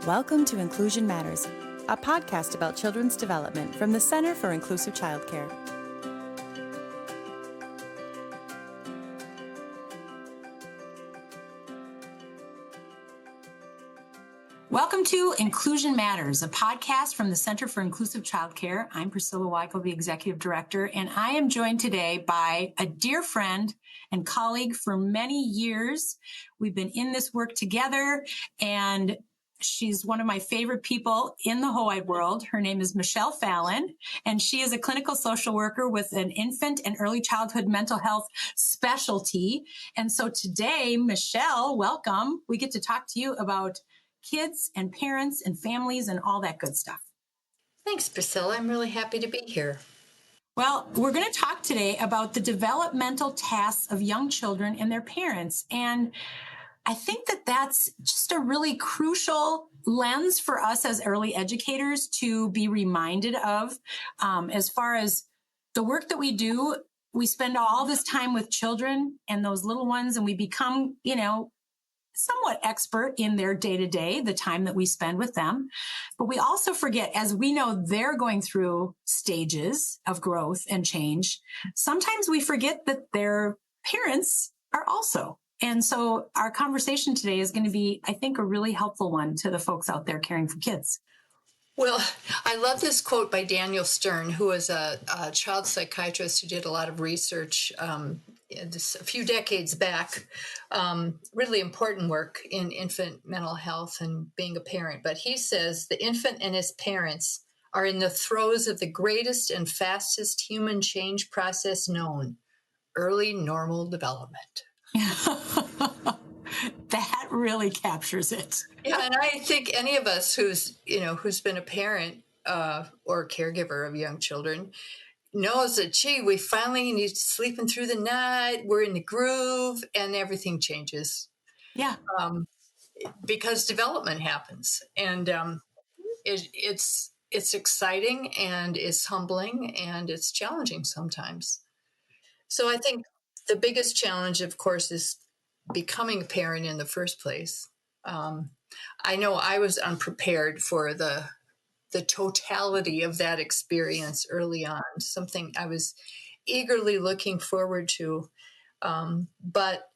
Welcome to Inclusion Matters, a podcast about children's development from the Center for Inclusive Childcare. Welcome to Inclusion Matters, a podcast from the Center for Inclusive Childcare. I'm Priscilla Weichel, the Executive Director, and I am joined today by a dear friend and colleague for many years. We've been in this work together, and she's one of my favorite people in the whole wide world. Her name is Michele Fallon, and she is a clinical social worker with an infant and early childhood mental health specialty. And so today, Michele, welcome. We get to talk to you about kids and parents and families and all that good stuff. Thanks, Priscilla. I'm really happy to be here. Well, we're going to talk today about the developmental tasks of young children and their parents. And I think that that's just a really crucial lens for us as early educators to be reminded of. As far as the work that we do, we spend all this time with children and those little ones, and we become, somewhat expert in their day-to-day, the time that we spend with them. But we also forget, as we know they're going through stages of growth and change, sometimes we forget that their parents are also. And so our conversation today is going to be, I think, a really helpful one to the folks out there caring for kids. Well, I love this quote by Daniel Stern, who was a child psychiatrist who did a lot of research a few decades back, really important work in infant mental health and being a parent. But he says the infant and his parents are in the throes of the greatest and fastest human change process known, early normal development. That really captures it. Yeah, and I think any of us who's been a parent or caregiver of young children knows that, we finally need sleeping through the night, we're in the groove, and everything changes. Yeah. Because development happens. And it's exciting, and it's humbling, and it's challenging sometimes. So I think the biggest challenge, of course, is becoming a parent in the first place. I know I was unprepared for the totality of that experience early on, something I was eagerly looking forward to. But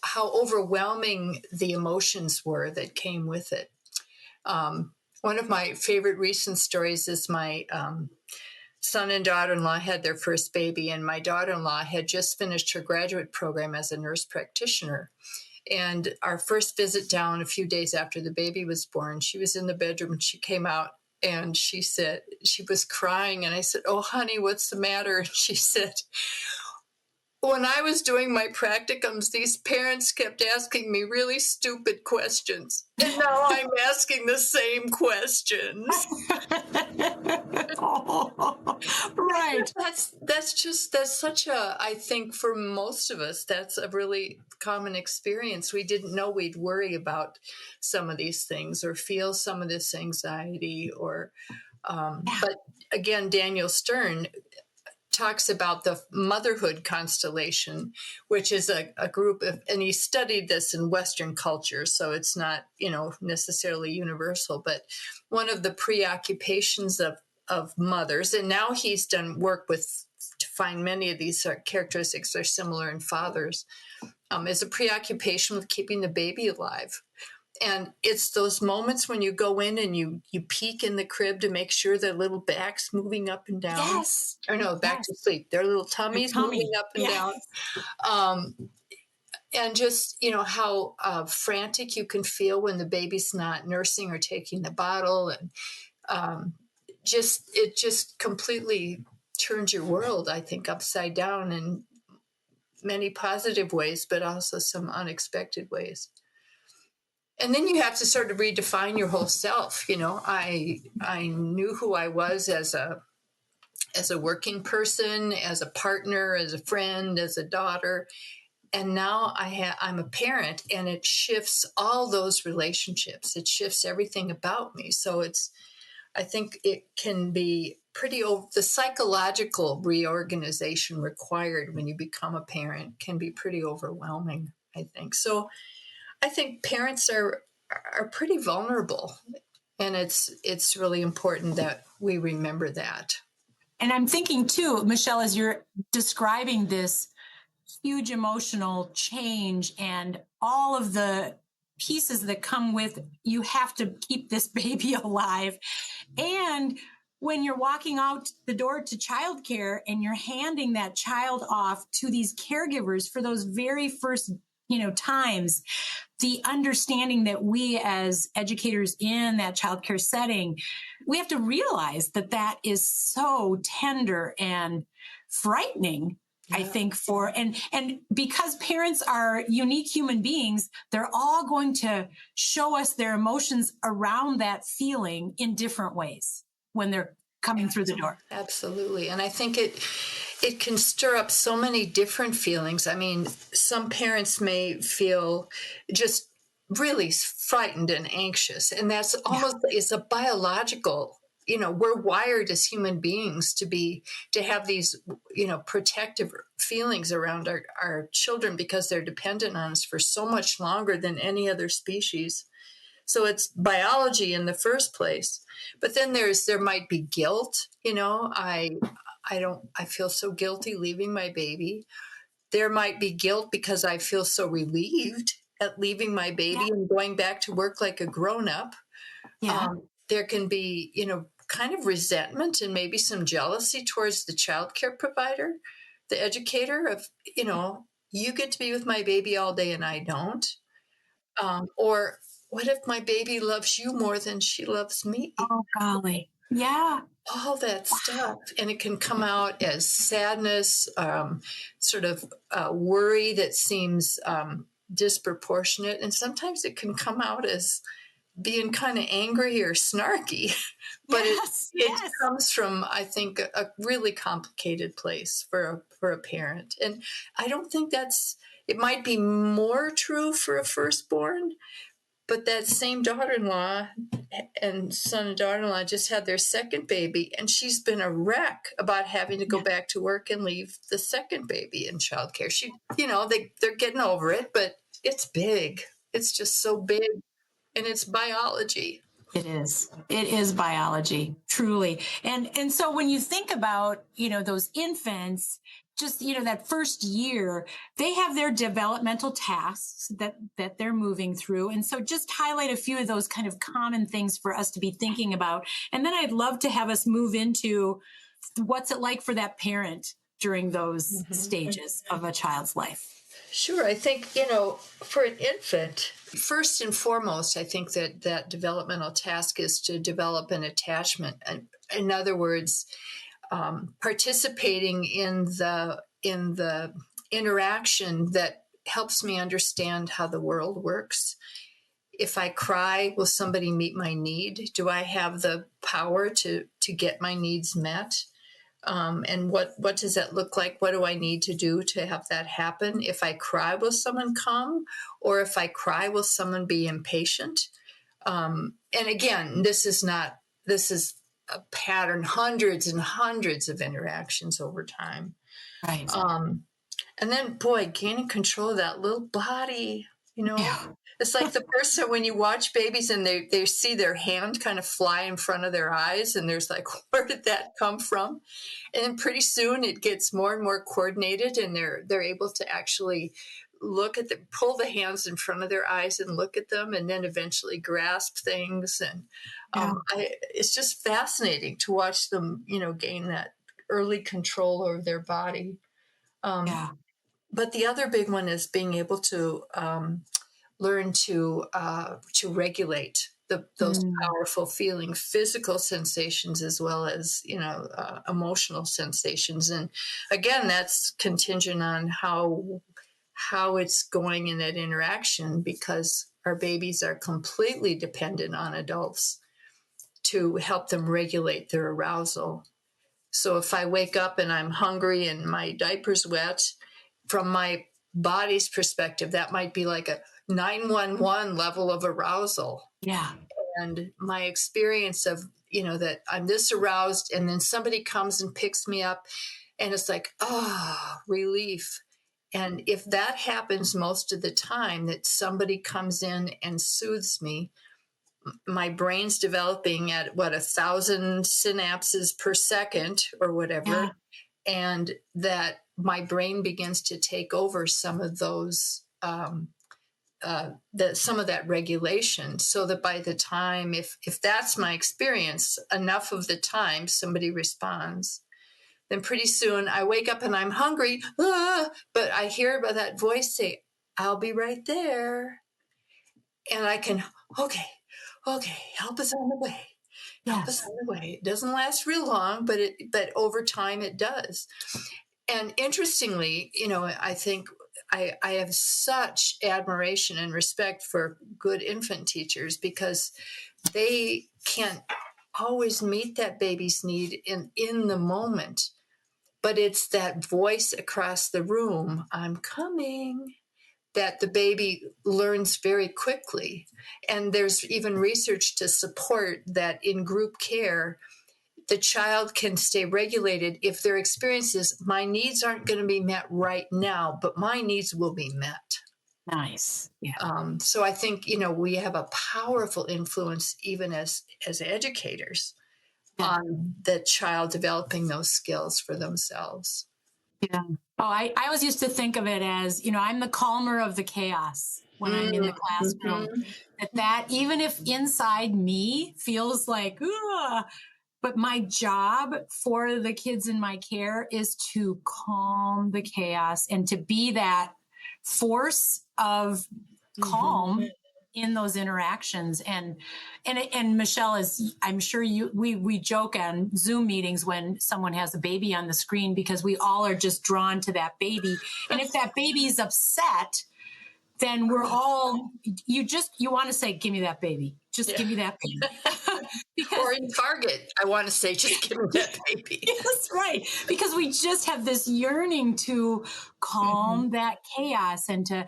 how overwhelming the emotions were that came with it. One of my favorite recent stories is my son and daughter-in-law had their first baby, and my daughter-in-law had just finished her graduate program as a nurse practitioner. And our first visit down a few days after the baby was born, she was in the bedroom and she came out and she said, she was crying. And I said, "Oh, honey, what's the matter?" And she said, "When I was doing my practicums, these parents kept asking me really stupid questions. And now I'm asking the same questions." Oh, right. That's such a, I think for most of us, that's a really common experience. We didn't know we'd worry about some of these things or feel some of this anxiety but again, Daniel Stern talks about the motherhood constellation, which is a group of, and he studied this in Western culture, so it's not, necessarily universal, but one of the preoccupations of mothers, and now he's done work to find many of these characteristics are similar in fathers, is a preoccupation with keeping the baby alive. And it's those moments when you go in and you peek in the crib to make sure their little back's moving up and down. Yes. Or no, back to sleep. Their little tummies moving up and down. And just, how frantic you can feel when the baby's not nursing or taking the bottle. And it just completely turns your world, I think, upside down in many positive ways, but also some unexpected ways. And then you have to sort of redefine your whole self. I knew who I was as a working person, as a partner, as a friend, as a daughter. And now I'm a parent, and it shifts all those relationships. It shifts everything about me. So I think it can be the psychological reorganization required when you become a parent can be pretty overwhelming, I think. So I think parents are are pretty vulnerable. And it's really important that we remember that. And I'm thinking too, Michele, as you're describing this huge emotional change and all of the pieces that come with, you have to keep this baby alive. And when you're walking out the door to childcare and you're handing that child off to these caregivers for those very first, times, the understanding that we as educators in that childcare setting, we have to realize that that is so tender and frightening. Yeah. I think and because parents are unique human beings, they're all going to show us their emotions around that feeling in different ways when they're coming through the door. Absolutely. And I think it can stir up so many different feelings. I mean, some parents may feel just really frightened and anxious, and that's almost, it's a biological, we're wired as human beings to have these, protective feelings around our children because they're dependent on us for so much longer than any other species. So it's biology in the first place. But then there might be guilt. I feel so guilty leaving my baby. There might be guilt because I feel so relieved at leaving my baby and going back to work like a grown up. Yeah. There can be, kind of resentment and maybe some jealousy towards the childcare provider, the educator of, you get to be with my baby all day and I don't. Or what if my baby loves you more than she loves me? Oh, golly. Yeah. All that stuff. And it can come out as sadness, sort of worry that seems disproportionate. And sometimes it can come out as being kind of angry or snarky. But it comes from, I think, a really complicated place for a parent. And I don't think it might be more true for a firstborn, but that same daughter-in-law and son and daughter-in-law just had their second baby, and she's been a wreck about having to go back to work and leave the second baby in childcare. She, they're getting over it, but it's big. It's just so big, and it's biology. It is. It is biology, truly. And so when you think about, those infants, just, that first year, they have their developmental tasks that they're moving through. And so just highlight a few of those kind of common things for us to be thinking about. And then I'd love to have us move into what's it like for that parent during those stages of a child's life. Sure. I think, for an infant, first and foremost, I think that developmental task is to develop an attachment. In other words, participating in the interaction that helps me understand how the world works. If I cry, will somebody meet my need? Do I have the power to get my needs met? And what does that look like? What do I need to do to have that happen? If I cry, will someone come? Or if I cry, will someone be impatient? And again, this is a pattern, hundreds and hundreds of interactions over time. Right. And then, gaining control of that little body, It's like the first time when you watch babies and they see their hand kind of fly in front of their eyes, and there's like, where did that come from? And then pretty soon it gets more and more coordinated, and they're able to actually pull the hands in front of their eyes and look at them, and then eventually grasp things. And it's just fascinating to watch them, gain that early control over their body. But the other big one is being able to learn to regulate those powerful feelings, physical sensations, as well as, emotional sensations. And again, that's contingent on how it's going in that interaction, because our babies are completely dependent on adults to help them regulate their arousal. So if I wake up and I'm hungry and my diaper's wet, from my body's perspective, that might be like a 911 level of arousal. Yeah. And my experience of, that I'm this aroused, and then somebody comes and picks me up, and it's like, relief. And if that happens most of the time, that somebody comes in and soothes me, my brain's developing at 1,000 synapses per second or whatever, and that my brain begins to take over some of those, some of that regulation, so that by the time, if that's my experience, enough of the time somebody responds, then pretty soon I wake up and I'm hungry, but I hear about that voice say, "I'll be right there," and I can, okay, help us on the way. Help us on the way. It doesn't last real long, but over time it does. And interestingly, I think I have such admiration and respect for good infant teachers, because they can't always meet that baby's need in the moment. But it's that voice across the room, "I'm coming," that the baby learns very quickly. And there's even research to support that in group care, the child can stay regulated if their experience is, "My needs aren't going to be met right now, but my needs will be met." Nice. Yeah. So I think, we have a powerful influence, even as educators, on the child developing those skills for themselves. Yeah. Oh, I always used to think of it as, I'm the calmer of the chaos when I'm in the classroom. That even if inside me feels like, but my job for the kids in my care is to calm the chaos and to be that force of calm in those interactions. And Michele, is, I'm sure we joke on Zoom meetings when someone has a baby on the screen, because we all are just drawn to that baby. And if that baby is upset, then we're all, you want to say, "Give me that baby. Just give me that baby." Or in Target, I want to say, "Just give me that baby." Yes, right. Because we just have this yearning to calm that chaos and to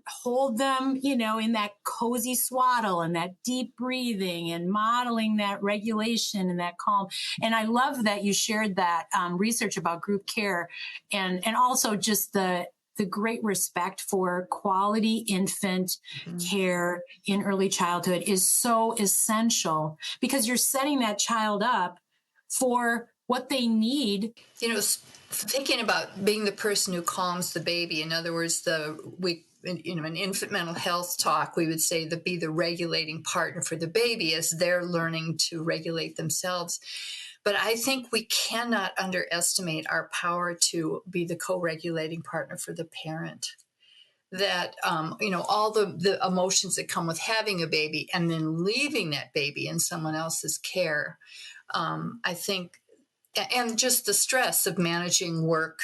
hold them, in that cozy swaddle and that deep breathing and modeling that regulation and that calm. And I love that you shared that research about group care, and also just the great respect for quality infant care in early childhood is so essential, because you're setting that child up for what they need. Thinking about being the person who calms the baby. In other words, in infant mental health talk, we would say be the regulating partner for the baby as they're learning to regulate themselves. But I think we cannot underestimate our power to be the co-regulating partner for the parent. That, all the emotions that come with having a baby and then leaving that baby in someone else's care, I think, and just the stress of managing work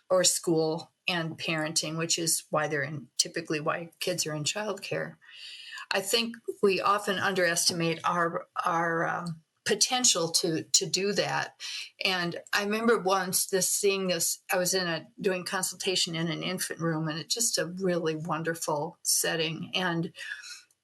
or school and parenting, which is typically why kids are in childcare. I think we often underestimate our potential to do that. And I remember once seeing this, I was doing consultation in an infant room, and it's just a really wonderful setting. And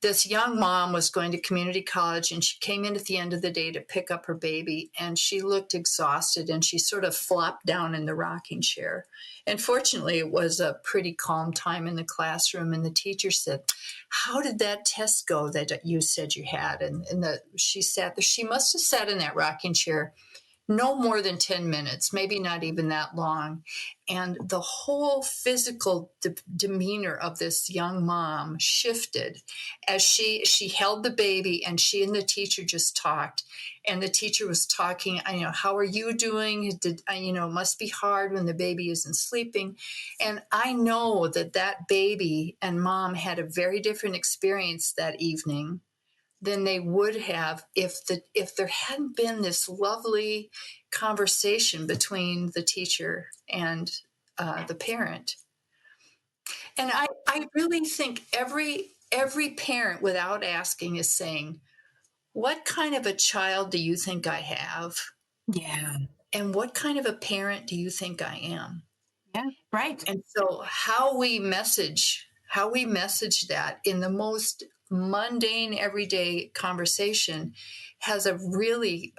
this young mom was going to community college, and she came in at the end of the day to pick up her baby, and she looked exhausted, and she sort of flopped down in the rocking chair. And fortunately, it was a pretty calm time in the classroom, and the teacher said, "How did that test go that you said you had?" And she must have sat in that rocking chair no more than 10 minutes, maybe not even that long. And the whole physical demeanor of this young mom shifted as she held the baby, and she and the teacher just talked. And the teacher was talking, "How are you doing? It must be hard when the baby isn't sleeping." And I know that baby and mom had a very different experience that evening than they would have if there hadn't been this lovely conversation between the teacher and the parent. And I really think every parent, without asking, is saying, "What kind of a child do you think I have? Yeah. And what kind of a parent do you think I am?" Yeah. Right. And so how we message that in the most mundane, everyday conversation has a really,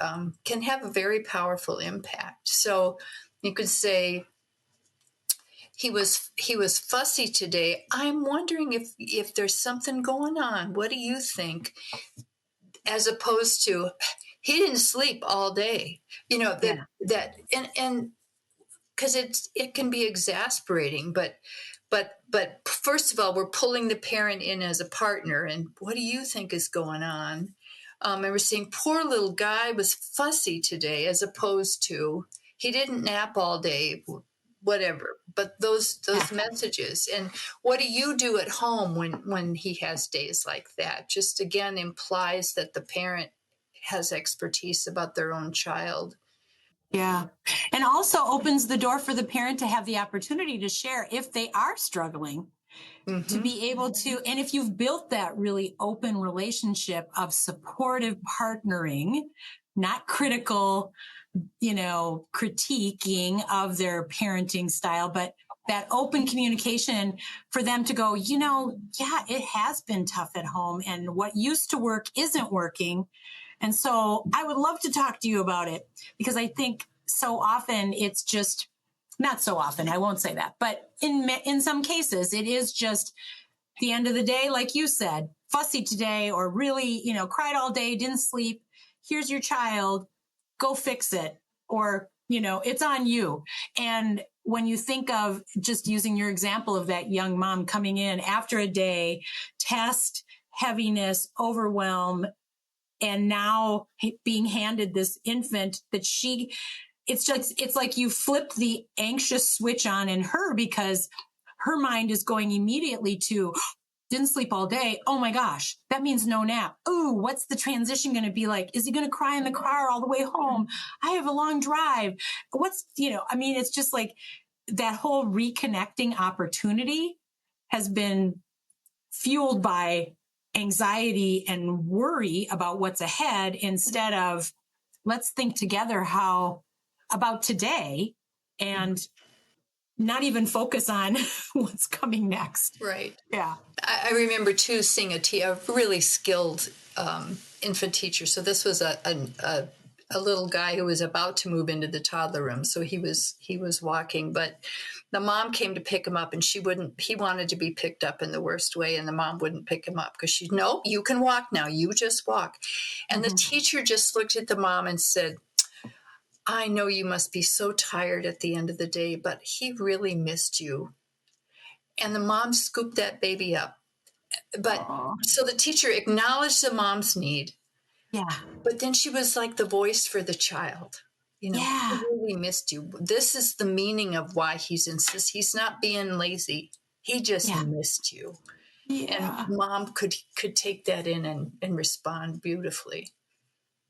can have a very powerful impact. So you could say, he was fussy today. I'm wondering if there's something going on. What do you think? As opposed to, he didn't sleep all day. Yeah. And because it can be exasperating, but first of all, we're pulling the parent in as a partner, and what do you think is going on? And we're saying, poor little guy was fussy today, as opposed to, he didn't nap all day, whatever. But those messages, and what do you do at home when he has days like that? Just again implies that the parent has expertise about their own child. Yeah. And also opens the door for the parent to have the opportunity to share if they are struggling, to be able to, and if you've built that really open relationship of supportive partnering, not critical, critiquing of their parenting style, but that open communication for them to go, yeah, it has been tough at home, and what used to work isn't working. And so I would love to talk to you about it, because I think so often it's just, not so often, I won't say that, but in some cases it is just the end of the day, like you said, fussy today, or really, cried all day, didn't sleep. Here's your child, go fix it. Or, it's on you. And when you think of just using your example of that young mom coming in after a day, tasked, heaviness, overwhelm, and now being handed this infant that it's like you flipped the anxious switch on in her, because her mind is going immediately to, didn't sleep all day. Oh my gosh, that means no nap. Ooh, what's the transition going to be like? Is he going to cry in the car all the way home? I have a long drive. It's just like that whole reconnecting opportunity has been fueled by anxiety and worry about what's ahead, instead of, let's think together about today, and not even focus on what's coming next. Right. Yeah. I remember too seeing a really skilled infant teacher. So this was a little guy who was about to move into the toddler room. So he was walking, but the mom came to pick him up, and he wanted to be picked up in the worst way, and the mom wouldn't pick him up because no, you can walk now. You just walk. And the teacher just looked at the mom and said, I know you must be so tired at the end of the day, but he really missed you. And the mom scooped that baby up. But so the teacher acknowledged the mom's need. Yeah. But then she was like the voice for the child. Yeah. He really missed you. This is the meaning of why he's not being lazy. He just missed you. Yeah. And mom could take that in and respond beautifully.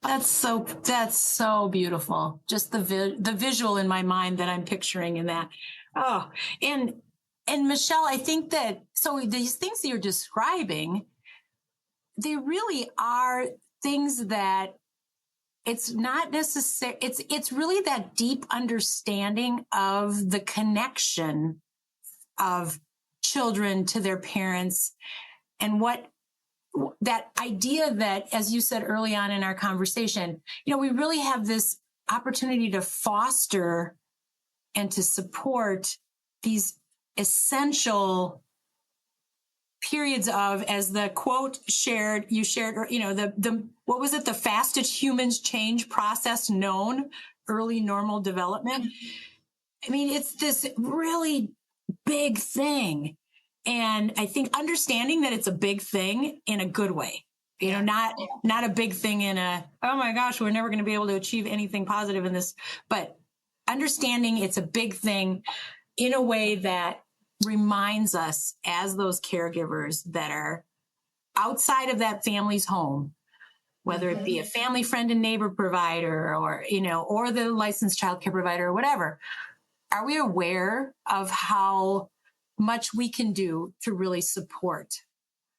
That's so beautiful. Just the visual in my mind that I'm picturing in that. Oh, and Michele, I think that, so these things that you're describing, they really are things that it's not necessary. It's really that deep understanding of the connection of children to their parents, and what that idea that, as you said early on in our conversation, we really have this opportunity to foster and to support these essential periods of, as the quote you shared, what was it? The fastest humans change process known, early normal development. I mean, it's this really big thing. And I think understanding that it's a big thing in a good way, not a big thing in a, oh my gosh, we're never going to be able to achieve anything positive in this, but understanding it's a big thing in a way that reminds us as those caregivers that are outside of that family's home, whether it be a family friend and neighbor provider, or, or the licensed child care provider or whatever. Are we aware of how much we can do to really support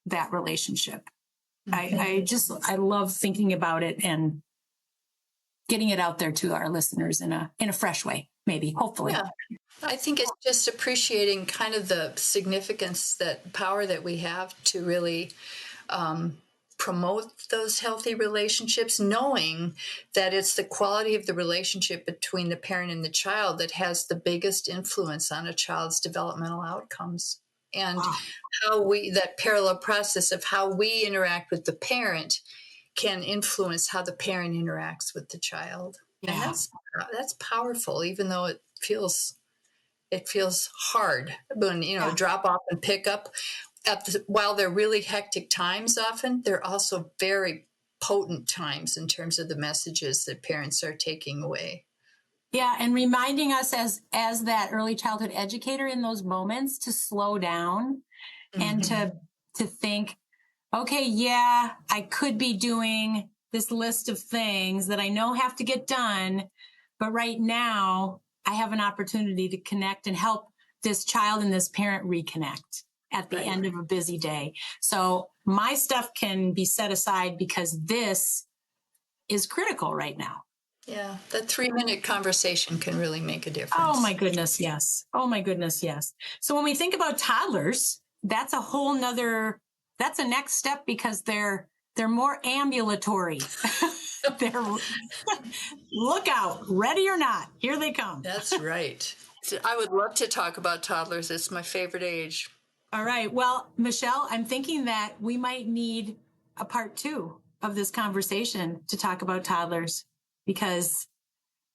that relationship? I love thinking about it and getting it out there to our listeners in a fresh way, maybe, hopefully. Yeah. I think it's just appreciating kind of the significance, that power that we have to really promote those healthy relationships, knowing that it's the quality of the relationship between the parent and the child that has the biggest influence on a child's developmental outcomes. And that parallel process of how we interact with the parent can influence how the parent interacts with the child. Yeah. And that's powerful, even though it feels hard when, drop off and pick up. While they're really hectic times, often they're also very potent times in terms of the messages that parents are taking away. Yeah, and reminding us as that early childhood educator in those moments to slow down and to think, okay, yeah, I could be doing this list of things that I know have to get done, but right now I have an opportunity to connect and help this child and this parent reconnect at the end of a busy day. So my stuff can be set aside because this is critical right now. Yeah, that 3-minute conversation can really make a difference. Oh my goodness, yes. Oh my goodness, yes. So when we think about toddlers, that's a next step because they're more ambulatory. They're look out, ready or not, here they come. That's right. I would love to talk about toddlers. It's my favorite age. All right. Well, Michele, I'm thinking that we might need a part 2 of this conversation to talk about toddlers, because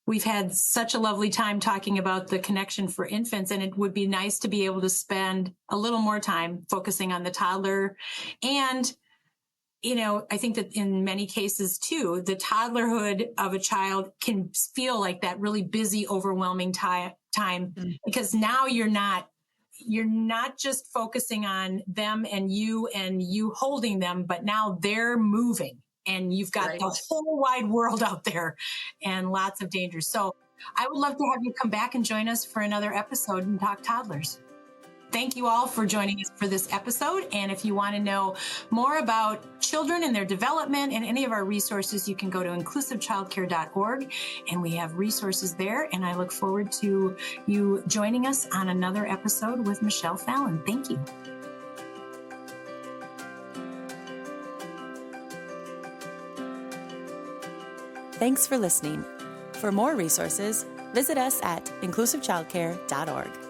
we've had such a lovely time talking about the connection for infants, and it would be nice to be able to spend a little more time focusing on the toddler. And, I think that in many cases too, the toddlerhood of a child can feel like that really busy, overwhelming time because now you're not just focusing on them and you holding them, but now they're moving. And you've got the whole wide world out there and lots of dangers. So I would love to have you come back and join us for another episode and talk toddlers. Thank you all for joining us for this episode. And if you want to know more about children and their development and any of our resources, you can go to inclusivechildcare.org, and we have resources there. And I look forward to you joining us on another episode with Michele Fallon. Thank you. Thanks for listening. For more resources, visit us at inclusivechildcare.org.